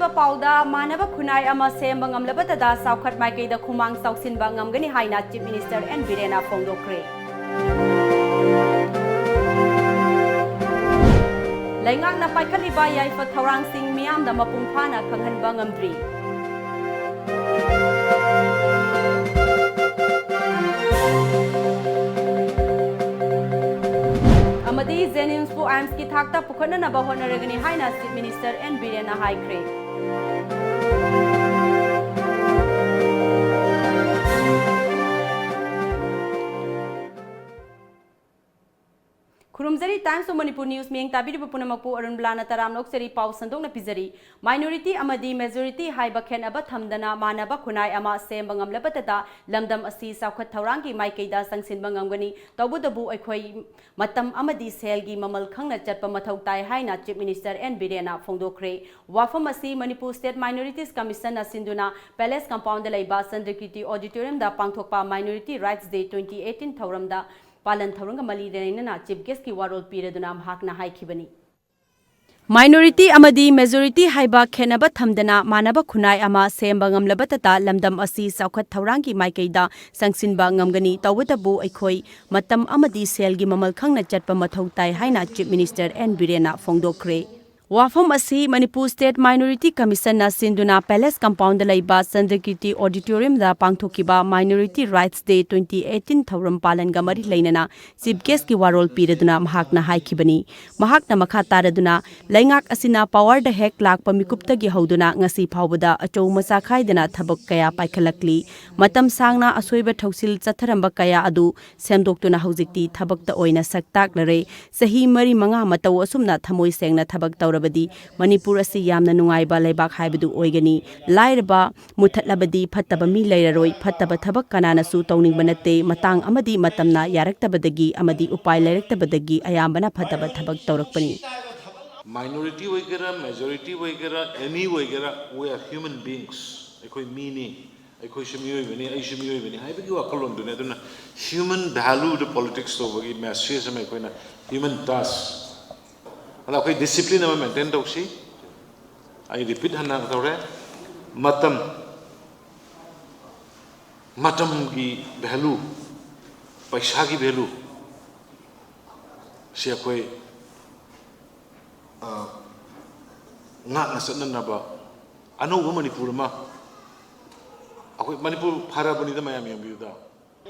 ꯑꯔꯣꯏꯕ ꯄꯥꯎꯗ ꯃꯥꯟꯅꯕ ꯈꯨꯟꯅꯥꯏ ꯑꯃ ꯁꯦꯝꯕ ꯉꯝꯂꯕꯇꯗ chaokhat maikeida khumang chaosinba ngamgani haina Chief Minister N.Biren phongdokhre. Leingakna paikhatliba yaiphathourang sing meeyamda mapung phana kahnghanba ngamdri. Amadi Zeninspur Aims ki thakta pukhananaba honaragani haina Chief Minister N.Biren haikre. Kurumzari Times of Manipur News miyeng tabiriba punamakpu ARUNBALA taram noksari pau sandokna pizari minority amadi majority haiba khenaba thamdana manaba khunai ama semba ngamlabatada lamdam asi chaokhat thaurang ki maikeida sangsinba ngamgani tawbudabu aikhoi matam amadi selgi mamal khangna chatpa mathau tai haina Chief Minister N.Biren phongdokhre. Wafam asi Manipur State Minorities Commission na sinduna Palace Compound laiba Sandrikiti Auditorium da pangthokpa Minority Rights Day 2018 thauramda Palan Thauranga Mali Renana Chief Guest ki warol piraduna mahakna haikibani. Minority amadi majority haiba khenaba thamdana manaba khunai ama semba ngamlabatata lamdam asi chaokhat thaurang ki maikeida sangsinba ngamgani tawbutabu aikhoi matam amadi selgi mamal khangna chatpa mathau tai haina Chief Minister N.Biren phongdokhre. Wafam asi Manipur State Minority Commission na sinduna Palace Compound laiba Sandrikiti Auditorium da pangthokiba Minority Rights Day 2018 thauram palan gamari leinana Chief Guest ki warol piraduna mahakna haikibani. Mahakna makha taraduna Leingak asina power da hek lakpa mikupta gi hauduna ngasi phawbada achou macha khaidana thabak kaya paikhalakli matam sangna asoiba thausil chatharamba kaya adu semdoktuna haujikti thabakta oina saktak lare sahi mari manga matau asumna thamoi sengna thabak tawra Manipur asi yamna nungaiba laibak haibadu oigani lairaba muthatlabadi phattaba mi leiraroi phattaba thabak kanana su tawningba natte matang amadi matamna yaraktabadagi amadi upai leiraktabadagi ayambana phattaba thabak tawrakpani. Minority oigera majority oigera any oigera we are human beings ekoi mini ekoi shimioi bani ai shimioi bani haibagi wakalon dune aduna human value the politics to bagi message ma ekoi na human task Okay, discipline ama maintain dausi. I repeat hana taure. Matam ki value, paisa ki value. Siya koi ngat nasat na ba. Ano ba Manipur ma? Ako Manipur para ba nito mayami ang biyuda.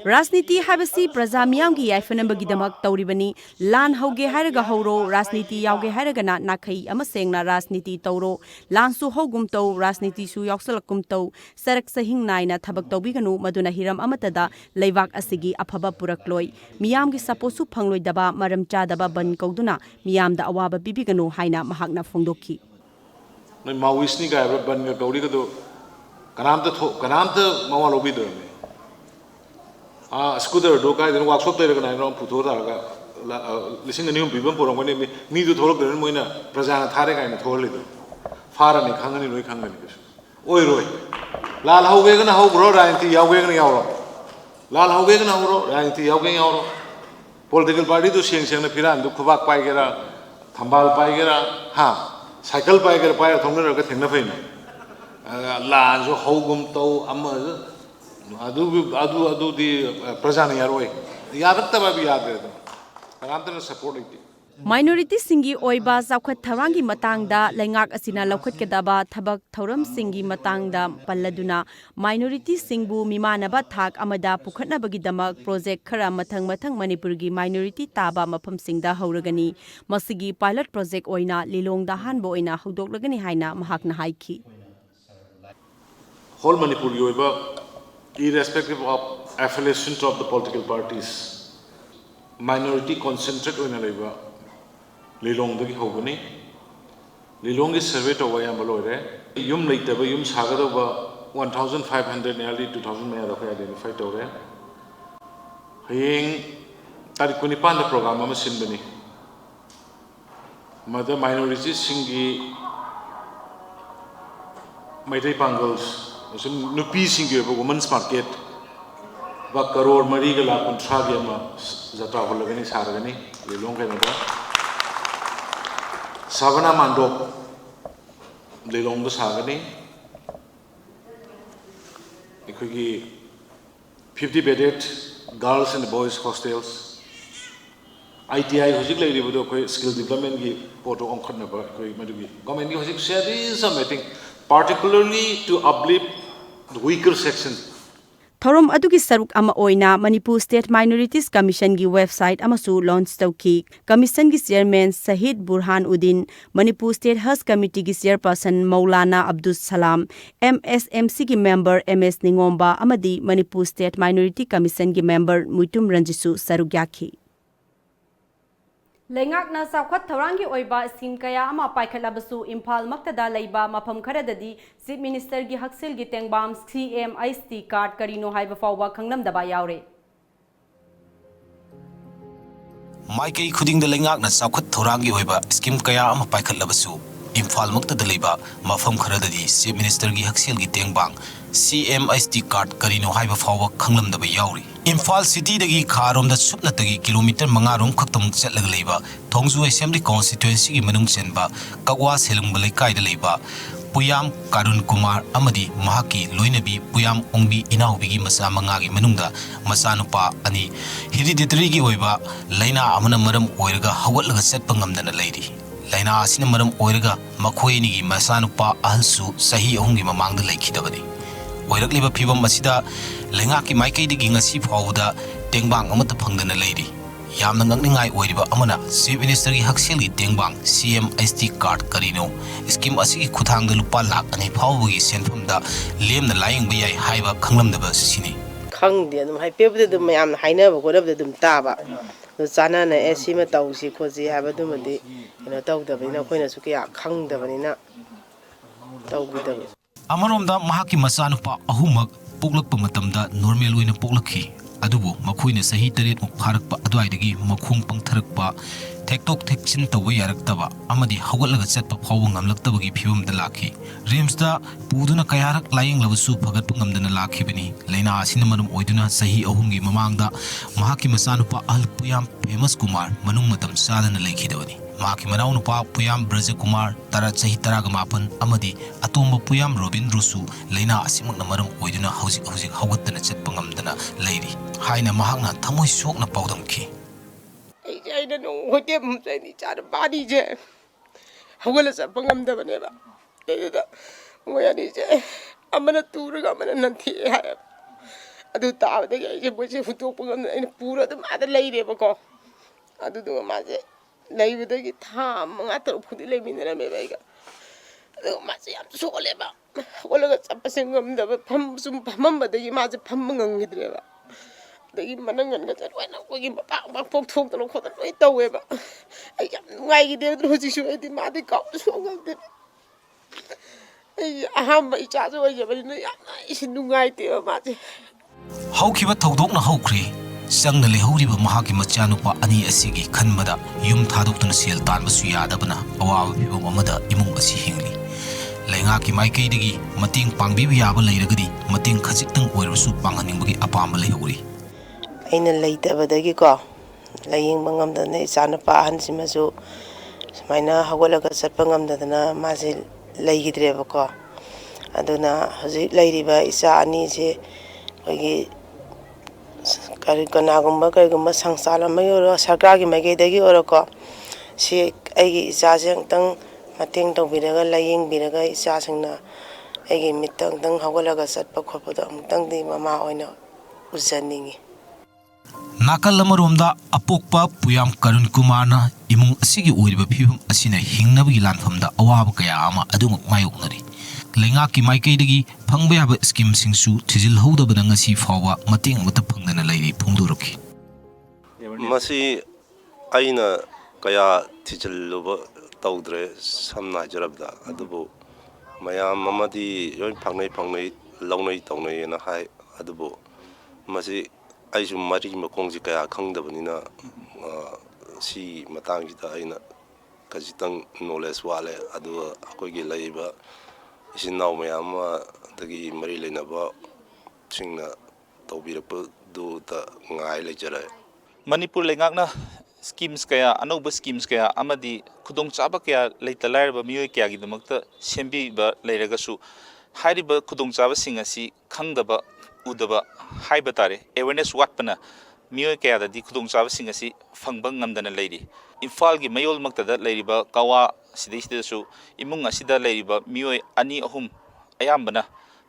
Rajniti habasi praja miyam gi yaifanambagi damak tawribani lan hauge hairaga hauro rajniti yauge hairaga na nakhai ama sengna rajniti tawro lan su hogum taw rajniti su yausalakum taw sarak sahing naina thabak tawbiganu maduna hiram amatada leibak asigi afaba purakloi miyam gi saposu phangloi daba maram chadaba ban kauduna miyamda awaba bibiganu haina mahakna phongdokhi noi mawisni ga ban ga gauri ga do kanamta mawalobi do scooter do kai den workshop te ragna ron putho da ga lising ani bibam porong ni mi du tholok den moina prajana thare kai na thol lido fara ni khangani loi khangani oi roi lal hauge ga na hau bro rainti yauge ga na yauro lal hauge ga na bro rainti yauge yauro political party to seng seng na phiran du khubak pai gera thambal pai gera ha cycle pai gera pai thongna ga thengna phaina la jo haugum tau amma adu di prajana yaroi yadattaba bi yadre kanamtana support ite Minority singi oiba chaokhat tharangi matangda leingak asina laukhatkedaba thabak thauram singi matangda palladuna minority singbu mimanaba thak amada pukhatnabagi damak project khara mathang Manipur gi minority taba mafam singda hauragani masigi pilot project oina lilongda hanbo oina haudoklagani haina mahakna haikhi whole Manipur gi oiba irrespective of affiliation of the political parties, minority concentrate on a Lilong the Hogani, Lilong is survey to Wayambalore, Yum later, Yum Sagadova 1,500 nearly 2,000 may have identified over. Haying Tarikunipan the program of Simbani. Mother minorities singi Maitai Pangals. Nupi singi women's market ba karor mari ga la kuntra ge ma jatra holagani saragani lilong ke nada savana mandop Leilong Sagani, Ikugi 50 bedded girls and boys hostels, ITI Hosik Lady with skill development photo on Khanaba, government Hosik said is something particularly to uplift the weaker sections. Thorom adugi saruk ama oina Manipur State Minorities Commission gi website amasu launch tauki. Commission gi chairman Sahid Burhan Uddin, Manipur State Hajj Committee gi chairperson Maulana Abdul Salam, MSMC gi member MS Ningomba amadi Manipur State Minority Commission gi member Muitum Ranjisu saruk yaki. Leingakna chaokhat oiba scheme kaya ama paikhatlabasu Imphal maktada leiba mafam kharadadi Chief Minister gi haksil gi tengbam CMIST card karino haiba fawba khanglamdaba yaure. Maikei khuding the Leingakna chaokhat oiba scheme kaya ama paikhatlabasu Imphal maktada leiba mafam kharadadi Chief Minister gi haksil gi tengbang CMIST card karino haiba fawba khanglamdaba yaure. Imphal City dagi kharom da supna tagi kilometer mangarom khaktam chetlaga leiba Thongju Assembly Constituency gi manung chenba Kagwa Selung balai kai da leiba Puyam ARUNBALA amadi mahaki loinabi Puyam Ongbi inaubi gi masa manga gi manungda masanupa ani hereditary gi oiba laina amana maram oiraga hawatlaga setpa ngamdana leiri laina asina maram oiraga makhoini gi masanupa ahalsu sahi ahungi mamangda leikhidabani oirakliba phibam asida Leingakki maikeidagi ngasi phawda tengbang amata phangdana leiri yamna ngangningai oiriba amana Chief Minister gi hakselgi tengbang CMIST card karino scheme asigi khuthangda lupa lakh ani phawbagi senfamda lemna layingba yai haiba khanglamdaba sini khangde adum haipebde dum yamna hainaba gorabde dum taba do chanana esima tawsi khoji haba dumadi ina tawdabina khoina su kya khangdabanina tawbidaba amaromda mahaki masanupa ahumak poglakpa matamda normal oina poglakhi adubu makhoina sahi taret muk pharakpa adwaidagi makhung pangtharakpa thektok thekchin tawa yaraktaba amadi hawatlaga chatpa phawba ngamlaktabagi phibamda lakhi rims da puduna kayarak laying lawasu phagatpa ngamdana lakhibani laina asina manum oiduna sahi ahungi mamangda mahaki masanupa al Puyam famous Kumar manung matam sadana leikhidabani mahaki manaunupa Puyam Braja Kumar tara sahi taraga mapan amadi atomba Puyam Robin Rusu laina asimakna maram oiduna hauzik hawatana chatpa ngamdana leiri haina mahakna thamoi sokna pawdamki I don't know what they say. It's body jam. How will a pangam the banana? Where is it? I'm gonna tour a government and I do tell the guy which if you took in poor the mother lady because I do a matter. Lay with the time, I thought put the lame in the America. I'm so clever. Well, I got a person of the pump, some pump, the image of pumping with the the manangan that when I give a pop talk to look at it, however. I am why did was situated in my cup. I have my child away, but it's no idea about it. Haukiba tawdokna haukri sangna lehuriba mahaki machanupa ani asigi khanbada yum thadokna sel tanbasu yadabana awawa phibam amada imung asi hingli Leingakki maikeidagi mating pangbibu yaba leiragadi mating khajiktang oirasu panghaningbagi apamba lehuri aina leitabadagi ko laying mangamdana isanapa ahansimasu sumaina hawalaga satpa ngamdadana mase leigidreba ko aduna hoji leiriba isa ani se kogi kari kanagumba karigumba sangsala mayoro sarkargi maikeidagi orako si aigi isa sengtang mating tawbiraga laying biraga isa sengna aigi mitang tang hawalaga satpa khopado amtang di mama oina uzaningi Nakal lamaromda apokpa Puyam ARUNBALA imung asigi oiriba phibam asina hingnabagi lanfamda awaba kaya ama adumuk mayoknari Leingakki maikeidagi phangba yaba scheme singsu thijil hodabana ngasi fawba mating amata phangdana leiri phongdokhre masi aina kaya thijilluba tawdre samna jarabda adubu mayam amadi yoin phangnai lawnai tawnai na hai adubu masi aisum mari makongji kaya khangdabanina si matangida aina kajitang knowledge wale adu akoigi laiba isinnaw mayama dagi mari leinaba singna tawbirapa du ta ngai lejara Manipur Leingakna schemes kaya anouba schemes kaya amadi khudong chaba kaya leita lairaba mioi kaya gi damakta sembi ba leiragasu hairiba khudong chaba sing asi khangdaba udaba haiba tare awareness watpana mioi kaya da di khudong chaba sing asi phangba ngamdana leiri imphal gi mayol maktada leiriba kawa sidaisu imung asida leiriba mioi ani ahum ayambana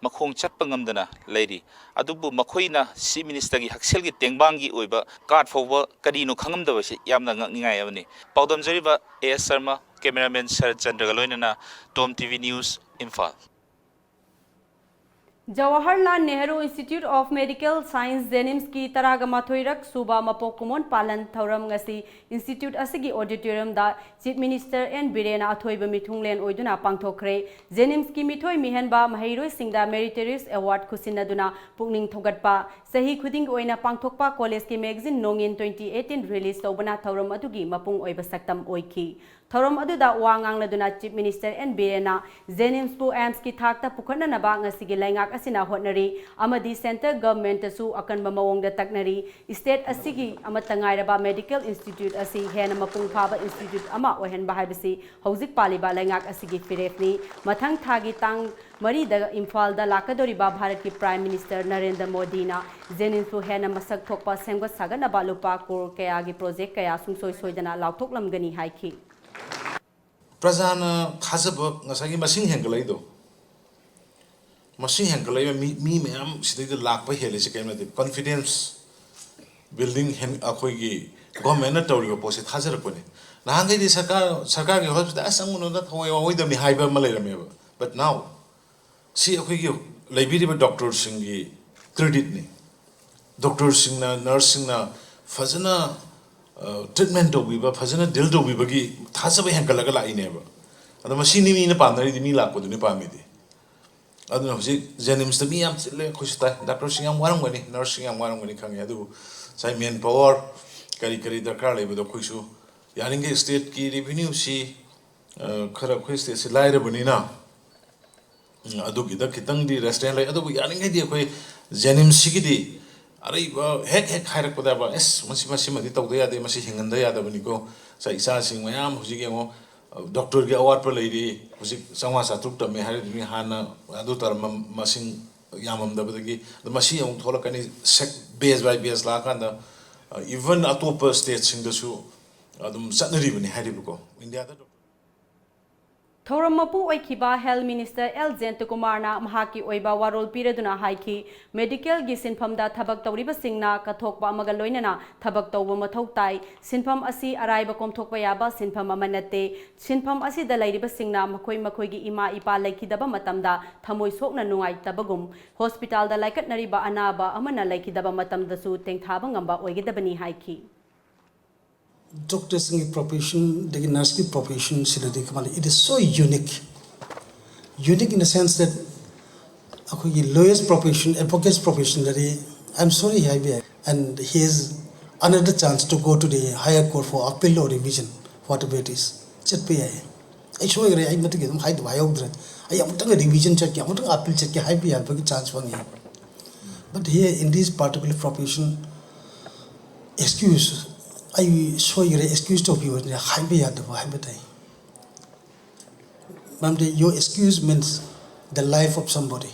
makhong chatpa ngamdana leiri adubu makhoina si minister gi haksel gi tengbang gi oiba card fawba kadino khangamdaba si yamna ngakningai abani paudam jariba as sharma cameraman Sharat Chandra galoinana tom tv news imphal Jawaharlal Nehru Institute of Medical Science Jenims ki taragamathoi suba mapokumon palan thauram ngasi institute asigi auditorium da Chief Minister N.Biren athoiba mithunglen oiduna pangthokre Jenims ki mithoi mihenba mahairoi singda meritorious award khusinaduna pukning thogatpa sahi khuding oina pangthokpa college ki magazine nongin 2018 release tobana thauram adugi mapung oiba saktam oiki Thorom aduda wangangladuna Chief Minister N.Biren Jenims pu AIMS ki thakta pukhanna naba ngasi gi laingak asina hotnari amadi center government su akanba mawongda taknari state asigi amatangai raba medical institute asi hena mapung phaba institute ama ohenba haibasi hojik paliba laingak asigi firefni mathang thagi tang mari da imphal da lakadori ba bharat ki prime minister Narendra Modi na Jenims pu hena masak thokpa semga sagana balupa kor kaya gi project kaya sungsoi soidana lauthok lamgani haiki Prajana khazaba ngasagi masing hengalaido machine hankalai mi ma'am sidai lakpa hele se kaimna de confidence building hen akhoi gi government na tawri po se thajar ko ne nahangai di sarkar gi hospital asanguno da thoi oi da mi haiba ma leirame ba but now si akhoi gi laibiri ba doctor sing gi credit ni doctor sing na nurse sing na fazana treatment to bi ba fazana deal to bi ba gi thajaba hankalaga lai ne ba ada machine mi na pandari di mi lakko du ne pa mi di aduna hoji Jenims ta mi yam chile khushta doctor sing yam warang gani nurse sing yam warang gani khang adu sai main power kari darkar lebe do khuisu yaringe state ki revenue si khara khoi state si laira bani na adu gi da kitang di restaurant lai adu yaringe di khoi Jenims si gi di arai ba hek khairak pada ba es masi ma di tawda ya de masi hinganda ya da bani ko sai isa sing mayam hoji ge ngo doctor ge award pa leiri hoji sangwa satruk ta me hari mi hana adu tar masing yamam da badagi da masi ang thola kani sec base by base la kan da even atopa state sing da su adum sannaroi bani hari ko india da Thoram mapu oikiba Health Minister Jayantakumar na mahaki oiba warol pireduna haiki medical gi sinpham da thabak tawriba singna kathokpa amaga loinana thabak tawba mathau tai sinpham asi araiba komthokpa yaba sinpham amanate sinpham asi da lairiba singna makhoi gi ima ipa laikidaba matamda thamoi sokna nungai tabagum hospital da laikat nariba anaba amana laikidaba matamda su tengthaba ngamba oigidabani haiki Doctors in profession, the nurse profession, it is so unique. Unique in the sense that the lowest profession, advocate's profession, I'm sorry, and he has another chance to go to the higher court for appeal or revision, whatever it is. I show you, I met him, I am a revision check, I am a appeal check, I have a chance for me. But here in this particular profession, excuse. I show you excuse to you in the high your excuse means the life of somebody.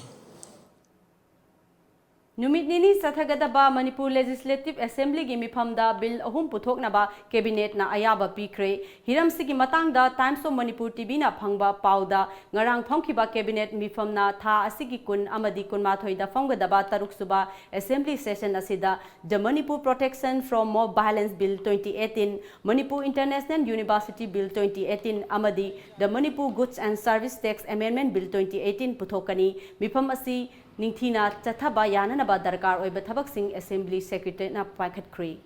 Numit nini sathagadaba Manipur Legislative Assembly gi mifamda bill ahum puthoknaba cabinet na ayaba pikre hiram sigi matangda Times of Manipur TV na phangba pauda ngarang phongkiba cabinet mifamna tha asigi kun amadi kunmathoi da phonggadaba taruk suba assembly session asida the Manipur Protection from Mob Violence Bill 2018 Manipur International University Bill 2018 amadi the Manipur Goods and Service Tax Amendment Bill 2018 puthokani mifam asi Ningthina chathaba yananaba darkar oiba thabak sing assembly secretary na paikhatliba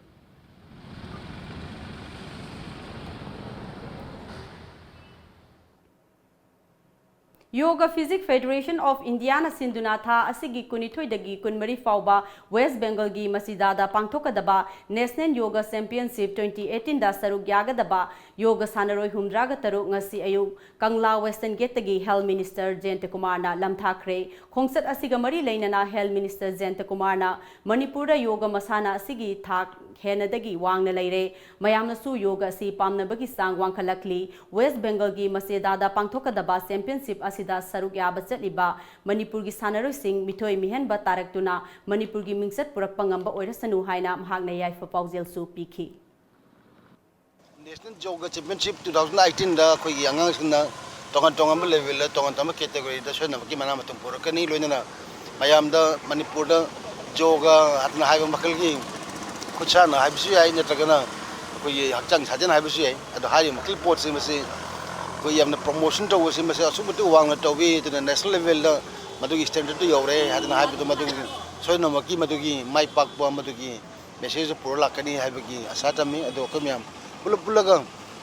Yoga Physics Federation of India na sinduna tha asigi kunithoi dagi kunmari fauba West Bengal gi masidada pangthokadaba National Yoga Championship 2018 da saruk yagadaba yoga sannaroi humdraga taru ngasi ayu Kangla Western Gate dagi Health Minister Jayantakumar na lamthakhre khongsat asiga mari leinana Health Minister Jayantakumar na Manipura yoga masana asigi thak hena dagi wangna leire mayamna su yoga si pamnabagi sang wangkhalakli West Bengal gi masidada pangthokadaba championship da saruk yaba chatliba Manipur gi sannaroi sing mithoi mihenba taraktuna Manipur gi mingsat purakpa ngamba oirasanu haina mahakna yaifa paujel su pikhi National Yoga Championship 2018 da khoi yangang sina tongan level la tongan category da shona ki mana matung purakani loina mayam da Manipur da yoga atna haiba makal gi kuchana haibisu ai natragana khoi hakchang sajan haibisu ai ado hai makal port se mase koi yamna promotion to was mase asumatu wangna to we to the national level da madugi standard to yore hadna haibu to madugi soina maki madugi mai pak po madugi message pura lakani haibagi asatami ado kamyam pulaga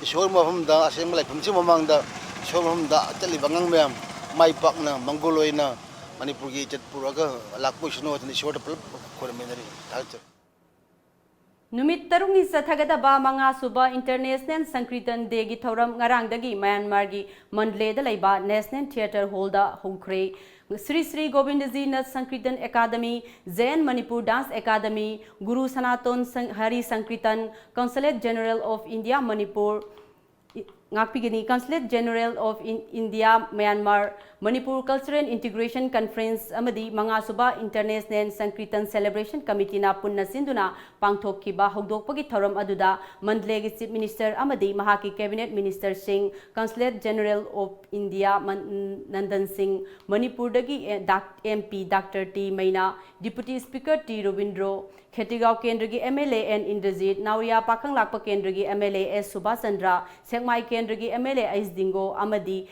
ishor mafam da asem lai phumchi mamang da ishor mafam da atli bangang myam mai pak na mangoloina Manipur gi chat puraga lakpo shino tni short pul kormenari thalcha Numit tarungni sathagadaba manga suba International Sankritan Day gi thauram ngarangdagi Myanmar gi Mandle da laiba National Theatre Hall da hongkhre Sri Govindaji Nath Sankritan Academy Jain Manipur Dance Academy Guru Sanaton Hari Sankritan Consulate General of India Manipur Ngakpigini Consulate General of India Myanmar Manipur Cultural Integration Conference amadi manga suba International Sankritan Celebration Committee na punna sinduna pangthokkiba hogdokpagi thoram aduda Mandle gi Chief Minister amadi mahaki Cabinet Minister Singh Consulate General of India Nandan Singh Manipur dagi MP Dr. T Maina Deputy Speaker T Robindro Khetigaon Kendra gi MLA N Indrajit Nauya Pakhang Lakpa Kendra gi MLA S Subhash Chandra Sengmai Kendra gi MLA S Dingo amadi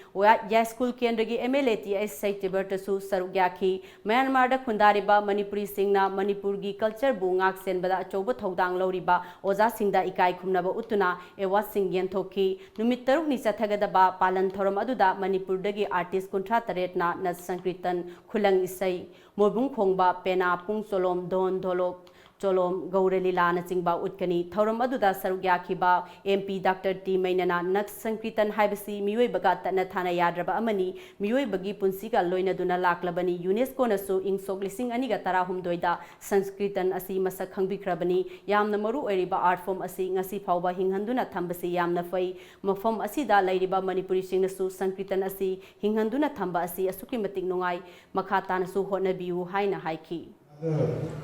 Ya School Kendra gi MLA T S Saitibar tasu saruk yakhi Myanmar da khundariba Manipuri singna Manipur gi culture bu ngak senbada achoba thodang loriba oja singda ikai khumnaba utuna ewa sing yenthokhi numit taruk ni sathagadaba palan thoram aduda Manipur dagi artist kunthra taret na Nath Sankritan khulang isai mobung khongba pena pung solom don dolok Cholom Gaurelila na chingba utkani thauram aduda saruk yakhiba MP Dr. T Mainana Nath Sankritan haibasi mioi baga tatna thana yadraba amani mioi bagi punsiga loina duna laklabani UNESCO na su ing soglising aniga tara humdoida Sankritan asi masak khangbikrabani yamna maru oiriba art form asi ngasi phawba hinghanduna thambasi yamna fai mafam asida lairiba Manipuri singna su Sankritan asi hinghanduna thamba asi asuki matik nungai makhata na su honabiu haina haiki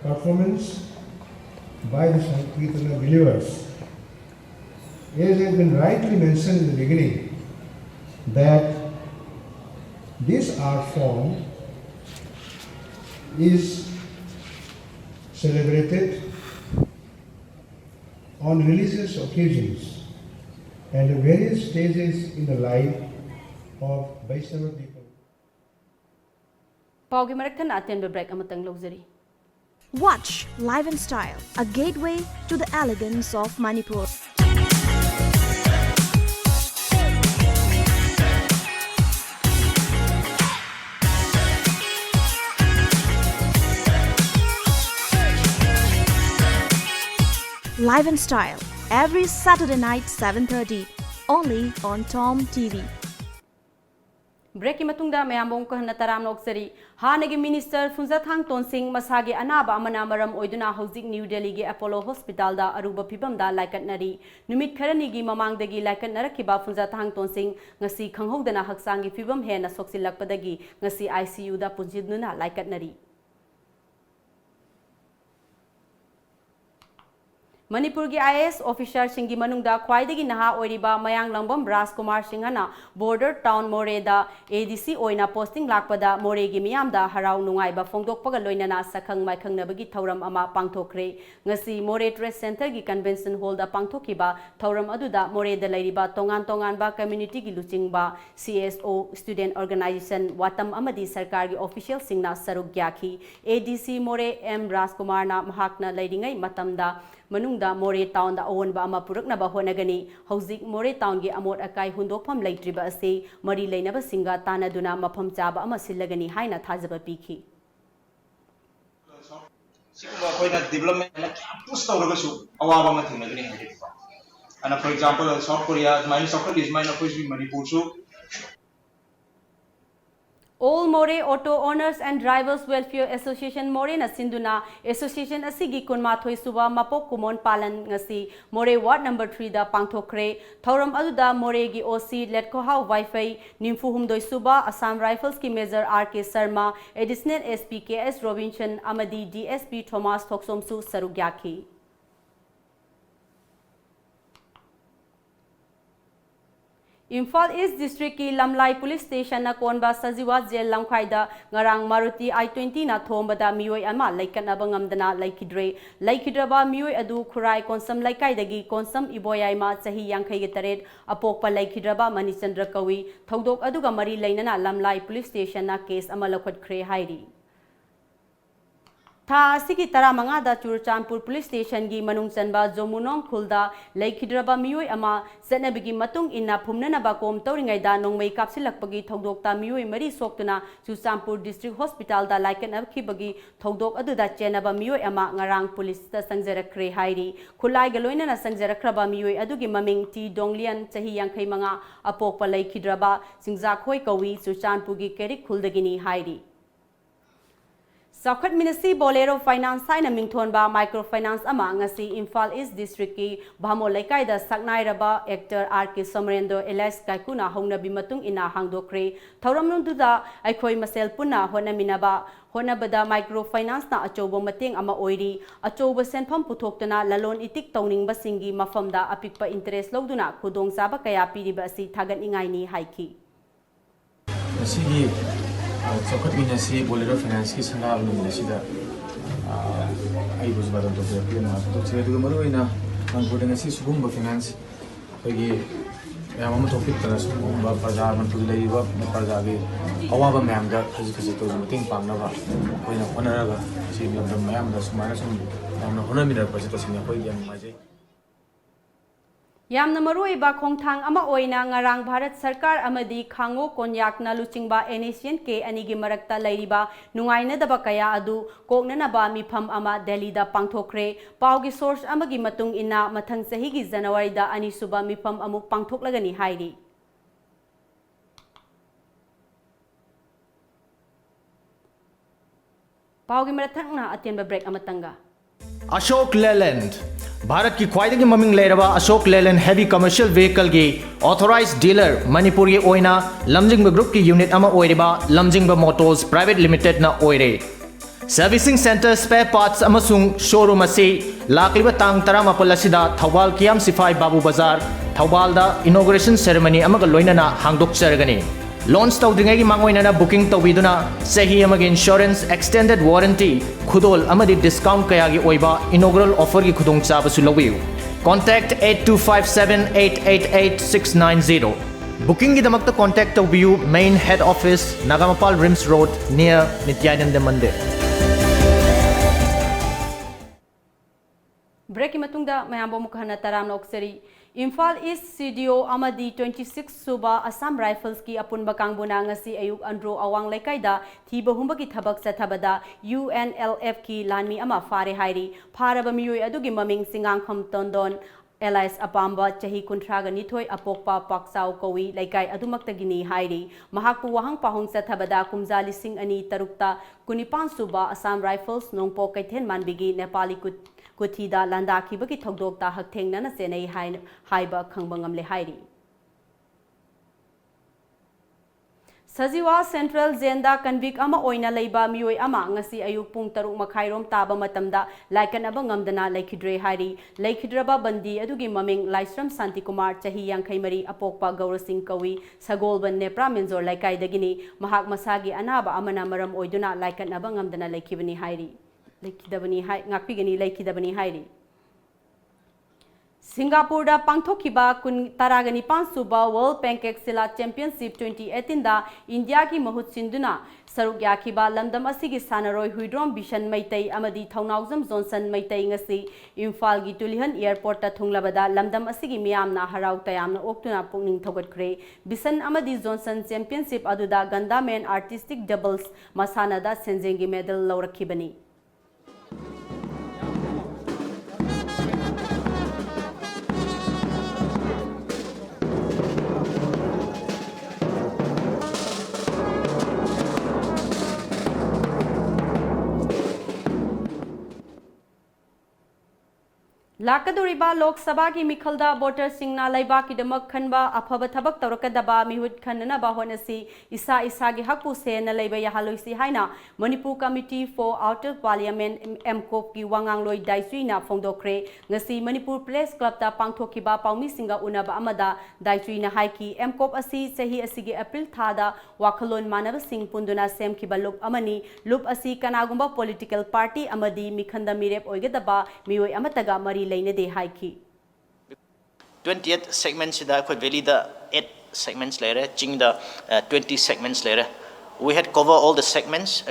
performance by the Sankritana believers. As has been rightly mentioned in the beginning, that this art form is celebrated on religious occasions and at various stages in the life of Vaishnava people. Paugi maraktan aten break amatang logzari. Watch Live in Style, a gateway to the elegance of Manipur. Live in Style, every Saturday night 7:30, only on Tom TV. Break matungda mayambong ko na taram noksari hanagi Minister Phongdokhre Tonsing masagi anaba amana maram oiduna hojik New Delhi gi Apollo Hospital da aruba phibam da laikatnari numit kharani gi mamang dagi laikatnarakiba Phongdokhre Tonsing ngasi khanghodana haksangi phibam hena soksilakpadagi ngasi ICU da punjidnuna laikatnari Manipur gi IAS officer singi manungda khwaidagi naha oiriba mayang langbam Rajkumar Singhana border town More da ADC oina posting lakpada More gi miyamda harau nungaiba phongdokpaga loinana sakhang maikhangnabagi thauram ama pangthokre ngasi More Trade Center gi convention hall da pangthokiba thauram aduda More da lairiba tongan ba community gi luchingba CSO student organization watam amadi sarkar gi official singna saruk gyakhi ADC More M Rajkumar na mahakna lairingai matamda manungda More Town da awan ba ama puraknaba honagani hauzik More Town gi amot akai hundokpham leitriba ase mari leinaba singa tanaduna mafam chaba ama sillagani haina thajaba pikhi siguma koina development na push tawragasu awaba ma thinagani hadifa and for example South Korea minus of is minus of Manipur so All More Auto Owners and Drivers Welfare Association More na sinduna Association asigi kunmathoi suba mapok kumon palan ngasi More Ward number 3 da pangthokre thoram aduda More gi OC letko hau wifi nimfu humdoi suba Assam Rifles ki Major RK Sharma Additional SP KS Robinson amadi DSP Thomas Thoksomsu sarugyaki Imphal East District ki Lamlai Police Station na konba sajiwa jail lamkhaida ngarang Maruti I-20 na thombada mioi ama laikanaba ngamdana laikhidraba mioi adu khurai konsam laikai konsam iboyai ma chahi 58 apokpa laikhidraba Manichandra kawi thodok aduga mari leinana Lamlai Police Station na case ama lakhotkre hairi Tha asigi tara mangada Churchanpur Police Station gi manung chanba Jomunong khulda laikhidraba mioi ama senabigi matung inna phumnanaba kom tawringaida nongmei kapsilakpagi thodokta mioi mari soktuna Churchanpur District Hospital da laikan abkhibagi thodok aduda chenaba mioi ama ngarang police ta sangjarakre hairi khulai galoina na sangjarakhraba mioi adugi maming T Donglian chahi 65 apokpa laikhidraba singjakhoi kawi Churchanpur gi kerik khuldagini hairi Chaokhat Ministry Bolero Finance Saina Mingthonba Microfinance ama ngasi Imphal East District ki Bhamo Laikai da Saknairaba actor RK Somerendo Elias Kaikuna hongnabi matung ina hangdokhre thauramnungduda aikhoi masel punna honabada microfinance na achobo mateng ama oiri achobo senpham puthoktuna lalon itik tawningba singi mafamda apikpa interest loduna khudong saba kaya piriba si thagat ingai ni haiki Asigi Chaokhat Ministry Bolero Finance ki sanab numisida ai buzbadan to pe na to chedu maruina manpur ngasi sugumba finance pagi yamam topic tara sugumba praja manpur leiba praja gi awaba meeyamda khaji to meeting pangnaba koina honaraga si lamdam meeyamda sumana sum namna honamira pasi to sinya koi yam majai Yamna maruiba khongthang ama oina ngarang Bharat Sarkar amadi khango konyakna luchingba Asian ke anigi marakta lairiba nungaina daba kaya adu koknanaba mifam ama Delhi da pangthokre paugi source amagi matung ina mathang sahi gi January da anisuba mifam amuk pangthoklagani hairi paugi marathangna atenba break amatanga Ashok Leyland Bharat की ख्वाइदगी ममिंग लेरबा Ashok Leyland heavy commercial vehicle की authorised dealer Manipur की ओइना Lamjingba group की unit अमा ओइरिबा लमजिंगबा मोटर्स प्राइवेट लिमिटेड ना ओइरे सर्विसिंग सेंटर स्पेयर पार्ट्स अमसुंग शोरूम असी लाकलिबा तांग 13 असिदा थौबाल कियाम सिफाई बाबू बाजार थौबाल दा इनॉग्रेशन सेरेमनी अमगा लोइनाना हांगदोकचरगनी लॉन्च तौद्रिंगै की मांगोइनाना बुकिंग तौबिदुना सही अमगे इंश्योरेंस एक्सटेंडेड वारंटी खुदोल अमदी डिस्काउंट कया की ओइबा इनॉग्रल ऑफर की खुदोंगचाबसु लौबियु कॉन्टैक्ट 8257888690 बुकिंग की दमकता कॉन्टैक्ट तौबियु main head office Nagampal RIMS road near Nityananda Mandir ब्रेक की मतुंगदा मयामबो मुखहना तराम नोक्सरी Imphal East CDO amadi 26 suba Assam Rifles ki apunba kangbuna ngasi ayuk andro awang laikai da thiba humba ki thabak chathabada UNLF ki lanmi ama fare hairi pharaba miyoi adugi maming singang kham tondon Elias apamba chahi kuntraga nithoi apokpa paksau kawi laikai adumaktagini hairi mahakpu wahang pahong chathabada kumja lising ani tarukta kunipan suba Assam Rifles nongpo kaithen manbigi Nepali Kuthida landa kibaki thogdokta hakthengna na senai haiba khangbangam le hairi Sajiwa Central Zenda convict ama oina leiba mioi ama ngasi ayuk pung taruk makhairom taba matamda laikanaba ngamdana laikhidre hairi laikhidraba bandi adugi maming Laisram Santikumar chahi 63 apokpa Gaurasing kawi Sagolban Nepra Minzor laikai dagini mahak masagi anaba amana maram oiduna laikanaba ngamdana laikhibani hairi Laikidabani hai ngakpigani laikidabani hairi Singapore pangthokhiba kun taragani pansuba World Pancake Sila Championship 2018 da India ki mahut sinduna saruk yakhiba lamdam asigi sannaroi huidrom bishan maitai amadi thaunauzam Johnson maitai ngasi Imphal gi Tulihan Airport ta thunglabada lamdam asigi miyamna harau tayamna oktuna pungning thogatkhre bisan amadi Johnson Championship aduda ganda men artistic doubles masana da senjengi medal lawrakhibani Lakaduriba Lok Sabha ki Mikhalda voter singna laiba ki damak khanba afaba thabak tawrakadaba mihut khanna ba honasi isa gi hakpu se na laiba yahaloisi haina Manipur Committee for Outer Parliament MCOP ki wangang loi daisui na phongdokhre ngasi Manipur Press Club ta pangthokiba paumi singa unaba amada daisui na haiki MCOP asi sahi asigi April thada wakhalon manaba sing punduna sem ki balup amani lup asi kanagumba political party amadi mikhanda mirep oigadaba mioi amataga mari 28 segments could vary the 8 segments later, ching the 20 segments later. We had covered all the segments,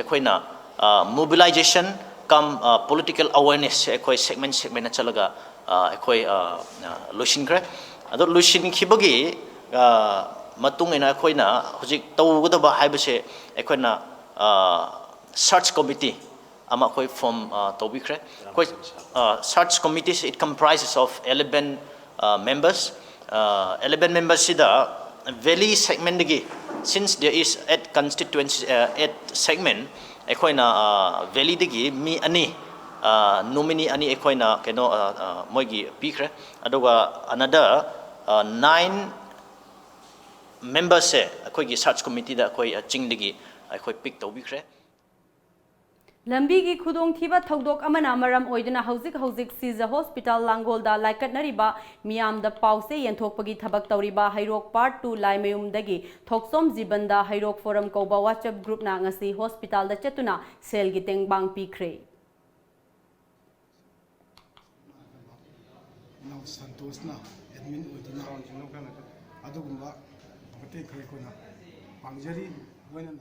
mobilization come political awareness, segment chalaga, Lushin Kre. Ado Lushin Kibagi Matung in Aquina, Hujik Tawudaba Hibase, search committee. From Tobikre. Search committees, it comprises of 11 members. 11 members sida valley segment digi since there is 8 constituency 8 segment ekoina valley digi mi ani nominee ani ekoina keno moigi pikre aduga another 9 members se ekoi search committee da ekoi ching digi ekoi pick Tobikre. Lambi ki khudong thiba thodok amana maram oiduna hauzik Siza Hospital Langolda laikatnariba miyamda pause yenthokpagi thabak tawriba Hairok Part 2 Laimayumdagi Thoksom Jibanda Hairok Forum Koba WhatsApp group na ngasi hospital da chetuna sel gi tengbang pikre now Santosna admin oiduna adugumba pate khare kona pangjari wenana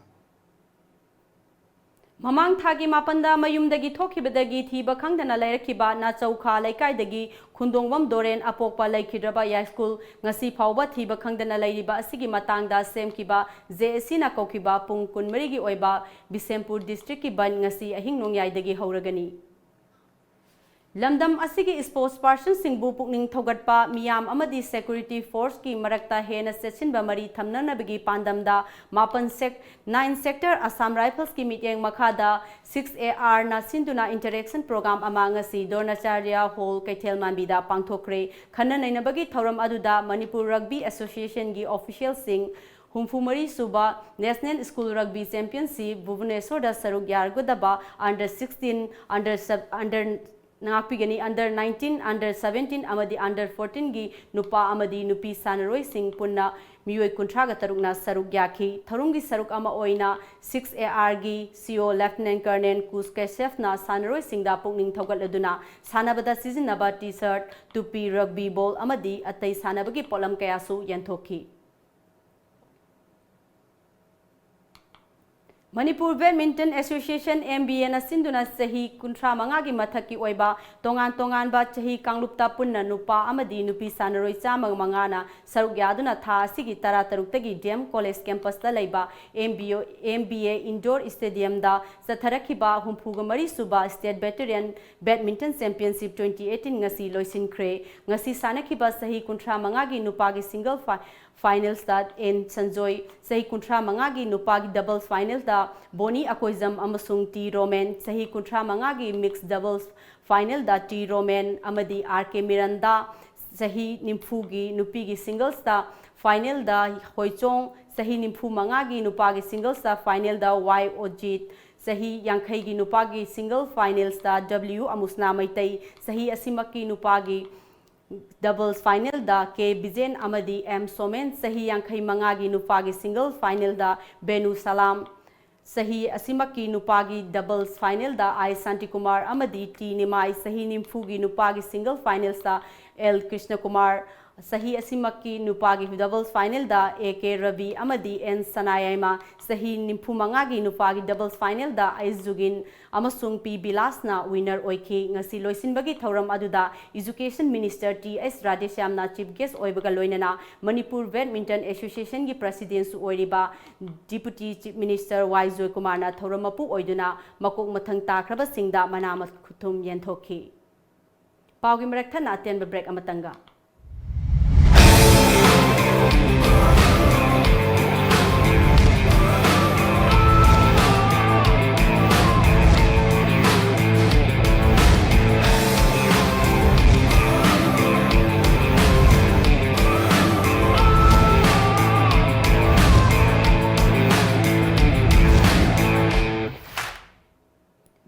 Mamang thagi mapanda mayumdagi thokibadagi thiba khangdana lairakiba na chaokha laikaidagi khundongwam doren apokpa laikhidraba ya school ngasi phawba thiba khangdana lairiba asigi matangda semkiba JSC na kokiba pung kunmari gi oiba Bisempur district ki ban ngasi ahing nongyaidagi hauragani Lamdam asigi spokesperson singbu pukning thogatpa miyam amadi security force ki marakta hena session ba mari thamnana bagi pandamda 9 sector Assam Rifles ki meeting makhada 6AR na sinduna interaction program amangasi Dornacharya Hall Kaithel Manbida pangthokre khanna nainabagi thoram aduda Manipur Rugby Association gi official sing Humfumari Suba National School Rugby Championship Bhubaneswar da saruk yagadaba under 16 under Nangapigani under 19, under 17, amadi under 14 gi nupa amadi nupi sannaroi sing punna mioi kuntraga tarukna saruk yaki tharungi saruk ama oina 6AR gi CO Lieutenant Colonel Kuskesef na sannaroi sing da pungning thogaladuna sanabada sizinaba t-shirt tupi rugby ball amadi atai sanabagi polam kayasu yanthoki Manipur Badminton Association N.Biren asinduna sahi kuntra mangagi mathaki oiba tongan ba chahi kanglupta punna nupa amadi nupi sannaroi chamang mangana saruk yaduna tha asigi tara taruktagi DM College campus da laiba MBA Indoor Stadium da satharakiba humpuga mari suba State Veteran Badminton Championship 2018 ngasi loisinkhre ngasi sanakiba sahi kuntra mangagi nupagi single finals that in Sanjoy sahi kuntra mangagi nupagi doubles finals da Boni Akoizam amasung T Roman sahi kuntra mangagi mixed doubles final da T Roman amadi RK Miranda sahi nimfugi nupigi singles da final da Hoichong sahi nimfu mangagi nupagi singles da final da Y Ojit sahi yankhai gi nupagi single finals da W amusna maitai sahi asimaki nupagi doubles final da K Bijen amadi M Somen sahi yankhai mangagi nupagi single final da Benu Salam Sahi asimaki nupagi doubles final da I Santi Kumar amadi T Nimai sahi nimfugi nupagi single finals da L Krishna Kumar sahi asimaki nupagi doubles final da AK Ravi amadi N Sanayama sahi nimphumangagi nupagi doubles final da Aizugin amasung P Bilasna winner oiki ngasi loisinbagi thauram aduda Education Minister T.S. Radeshyamna Chief Guest oibaga loinana Manipur Badminton Association gi President su oiriba Deputy Chief Minister Y. Joy Kumarna thauram-mapu oiduna makok mathang takraba singda manama khutum yenthokhi paugi marak thana atenba break amatanga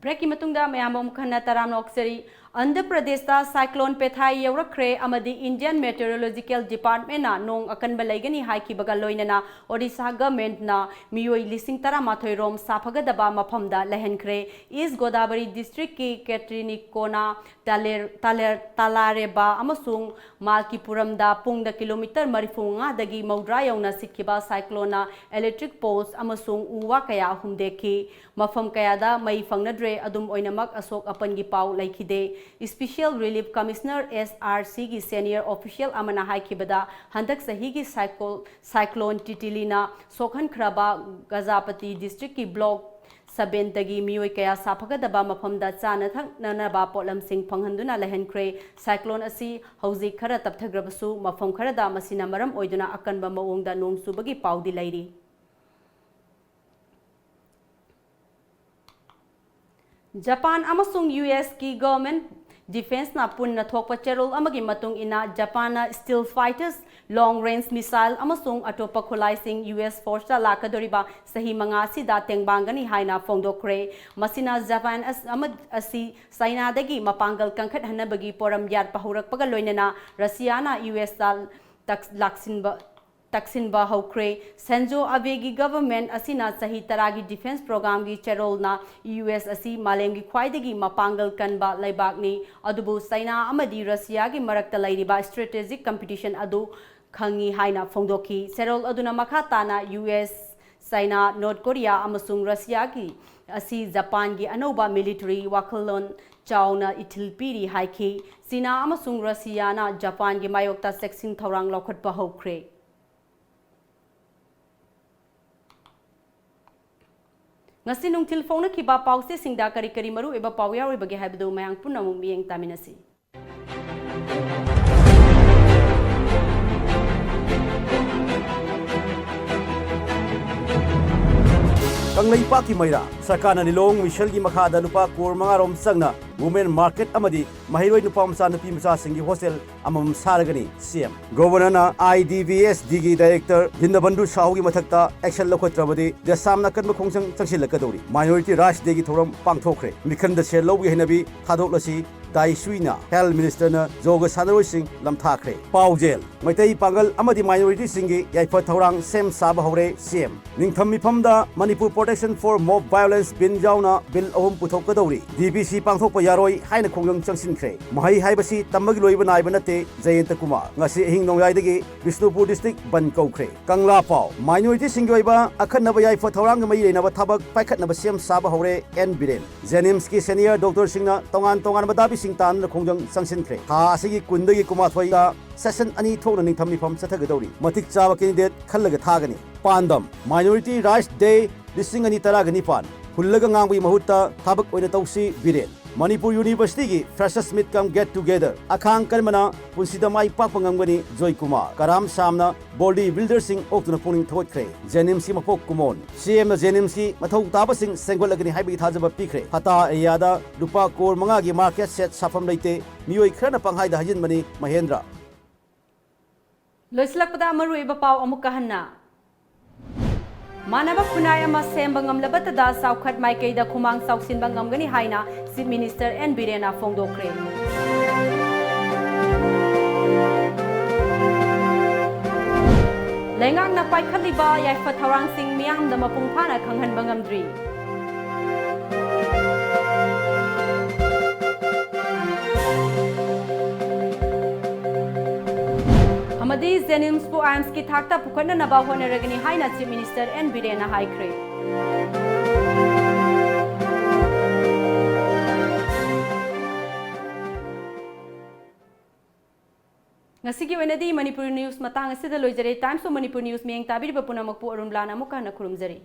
Break ki matungda mayamom khana taram nokseri Andhra Pradesh da cyclone Pethai yaurakre amadi Indian Meteorological Department na nong akanba laigani haiki baga loinana Odisha government na miyoi lising tara mathoi rom sapagadaba maphamda lehenkre East Godavari district ki Ketrinikona Talareba amasung Malkipuram da pungda kilometer marifunga dagi maudra yauna sikhiba cyclone na electric poles amasung uwa kaya humdeki mafam kaya da mai fangnadre adum oinamak asok apan gi pau laikhide Special Relief Commissioner SRC की senior official amana haikibada handak sahi की cyclone titilina sokhan khraba Gazapati district की block 7 tagi miyoi kaya sapagadaba mafamda chana thangnaba potlam sing phanghanduna lehenkre cyclone asi hauji khara tapthagrabasu mafam kharada masina maram oiduna akanba mawongda nong subagi paudi lairi Japan amasung US ki government defense na punna thokpa cherol amagi matung ina Japan na steel fighters long range missile amasung atopa khulai sing US force ta lakadoriba sahi manga sida tengbangani haina phongdokhre masina Japan asi China dagi mapangal kangkhat hanabagi poram yat pahurak paga loinana Russia na US dal taksinba haukre Senjo Abegi government asina sahi taragi defense program gi cherol na US asi malemgi khwaidagi mapangal kanba laibakni adubu China amadi Russia gi marakta lairiba strategic competition adu khangi haina phongdokhi cherol aduna makha na US China North Korea amasung Russia gi asi Japan gi anoba military wakalon chauna itilpiri haiki China amasung Russia na Japan gi mayokta sexing thorang lokhatpa haukre ngasi nungtil phone ki ba pause singda kari kari maru eba pawya oi bage habdu mayang punamu miyeng taminasi Kanglai pa ki maira sarkana nilong Michelle gi makhada lupa kor manga rom sangna women market amadi mahiroi nupa masa nupi masa singi hostel amam saragani CM governor na IDVS DG director Dindabandu Sahu gi mathakta action lokhotrabadi de samna kan khongchang changsil lakadori minority raj degi thoram pangthokre mikhanda se lobi henabi thadoklasi Daisuina Health Minister na Joga Sannaroi sing lamthakhre paujel maitai pangal amadi minority singi yaiphathourang sem saba hore CM ningtham mifamda Manipur Protection for Mob Violence bin jauna bill ahum puthokadori DBC pangthokpa yaroi haina khongjang changsinkhre mahai haibasi tamagi loiba naiba nate Jayantakumar ngasi hing nongyai Bishnupur district ban kaukhre Kangla pau minority singi oiba akhanaba yaiphathourang mai reinaba thabak paikhatnaba sem saba hore N.Biren Jenims ki senior doctor singna tongan badabi tan khongjang sangsinkhre ha asigi kundagi kumathoi da session ani thona ningtham mifam chathagadori matik chawa candidate khallaga thagani pandam minority rights day listing ani taragani pan hullaga ngangbi mahutta thabak oina tausi Biren Manipur University gi freshers meet come get together akhang karmana punsida mai pakpa ngamgani Joy Kumar karam samna body builder sing oktuna puning thotkre Jenims ki mapok kumon CM na Jenims ki mathau taba sing sengolagani haibi thajaba pikre hata ayada lupa kor manga gi market set safam leite mioi khrana panghai da hajin mani Mahendra loislakpada maru iba paw amuk kahanna Mannaba khunai ama semba ngamlabatada chaokhat maikeida khumang chaosinba ngamgani haina Chief Minister N.Biren phongdokhre Leingakna paikhatliba yaiphathourang sing meeyamda mapung phana kahnghanba ngamdri. Amadi Zenims pu IMS ki thakta pukhanna naba honaragani haina Chief Minister N.Biren na haikre. Ngasigi wenadi Manipuri News matang asida loijare Times of Manipur News miyeng tabiri punamakpu ARUNBALA amuka na khurumjari.